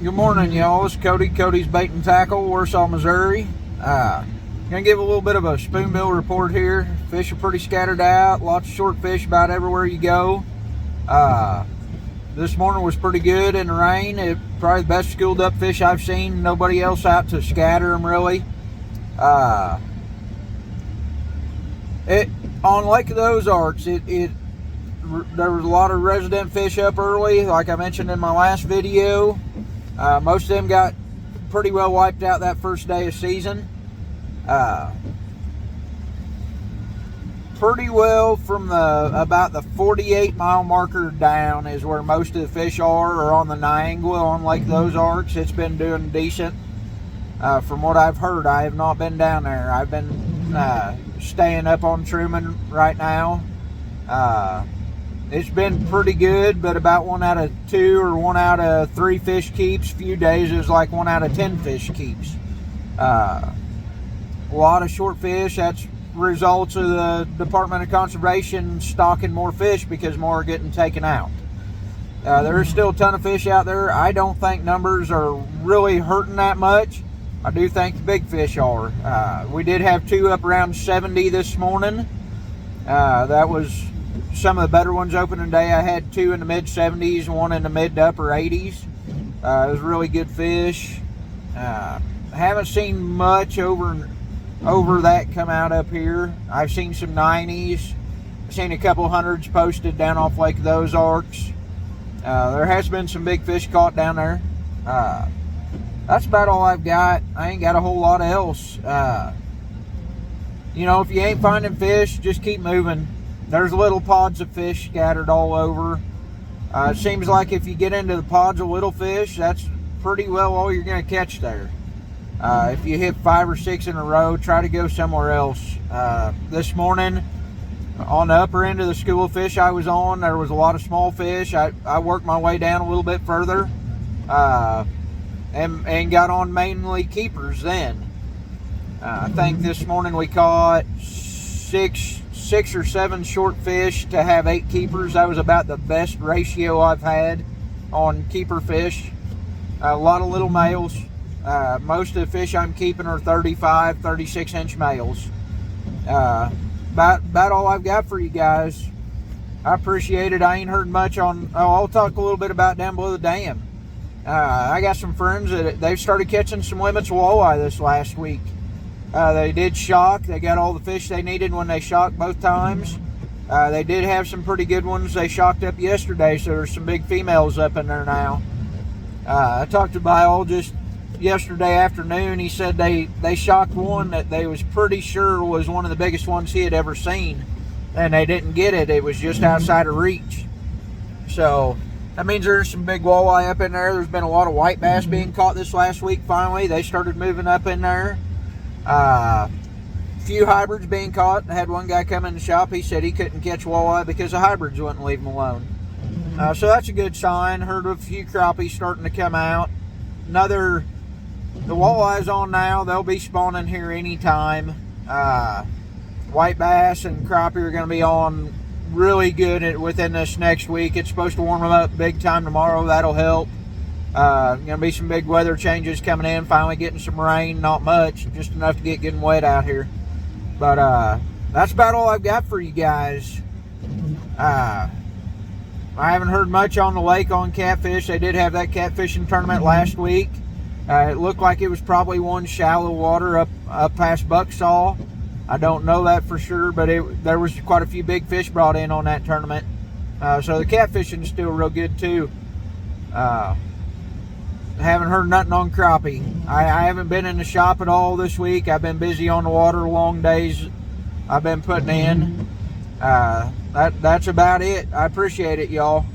Good morning, y'all. It's Cody's Bait and Tackle, Warsaw, Missouri. Gonna give a little bit of a spoonbill report here. Fish are pretty scattered out. Lots of short fish about everywhere you go. This morning was pretty good in the rain. Probably the best schooled up fish I've seen. Nobody else out to scatter them really. On Lake of the Ozarks, there was a lot of resident fish up early, like I mentioned in my last video. Most of them got pretty well wiped out that first day of season. Pretty well from about the 48-mile marker down is where most of the fish are, or on the Niangua on Lake of the Ozarks. It's been doing decent. From what I've heard, I have not been down there. I've been staying up on Truman right now. It's been pretty good, but about 1 out of 2 or 1 out of 3 fish keeps. A few days it was like 1 out of 10 fish keeps. A lot of short fish. That's results of the Department of Conservation stocking more fish because more are getting taken out. There's still a ton of fish out there. I don't think numbers are really hurting that much. I do think the big fish are. We did have 2 up around 70 this morning. That was some of the better ones opening today. I had 2 in the mid 70s, 1 in the mid to upper 80s. It was really good fish. Haven't seen much over that come out up here. I've seen some 90s. I've seen a couple hundreds posted down off Lake of the Ozarks. There has been some big fish caught down there. That's about all I've got. I ain't got a whole lot else. If you ain't finding fish, just keep moving. There's little pods of fish scattered all over. It seems like if you get into the pods of little fish, that's pretty well all you're going to catch there. If you hit 5 or 6 in a row, try to go somewhere else. This morning, on the upper end of the school of fish I was on, there was a lot of small fish. I worked my way down a little bit further and got on mainly keepers then. I think this morning we caught 6 or 7 short fish to have 8 keepers. That was about the best ratio I've had on keeper fish. A lot of little males. Most of the fish I'm keeping are 35, 36 inch males. About all I've got for you guys. I appreciate it. I ain't heard much on. I'll talk a little bit about down below the dam. I got some friends that they've started catching some limits walleye this last week. They did shock. They got all the fish they needed when they shocked both times. They did have some pretty good ones they shocked up yesterday, so there's some big females up in there now. I talked to a biologist yesterday afternoon. He said they shocked one that they was pretty sure was one of the biggest ones he had ever seen, and they didn't get it. It was just outside of reach. So that means there's some big walleye up in there. There's been a lot of white bass being caught this last week. Finally, they started moving up in there. Few hybrids being caught. I had one guy come in the shop. He said he couldn't catch walleye because the hybrids wouldn't leave him alone. So that's a good sign. Heard of a few crappies starting to come out. The walleye's on now. They'll be spawning here anytime. White bass and crappie are going to be on really good within this next week. It's supposed to warm them up big time tomorrow. That'll help. Going to be some big weather changes coming in. Finally getting some rain. Not much. Just enough to get getting wet out here. But that's about all I've got for you guys. I haven't heard much on the lake on catfish. They did have that catfishing tournament last week. It looked like it was probably one shallow water up past Bucksaw. I don't know that for sure, but there was quite a few big fish brought in on that tournament. So the catfishing is still real good too. Haven't heard nothing on crappie. I haven't been in the shop at all this week. I've been busy on the water, long days I've been putting in. That's about it. I appreciate it, y'all.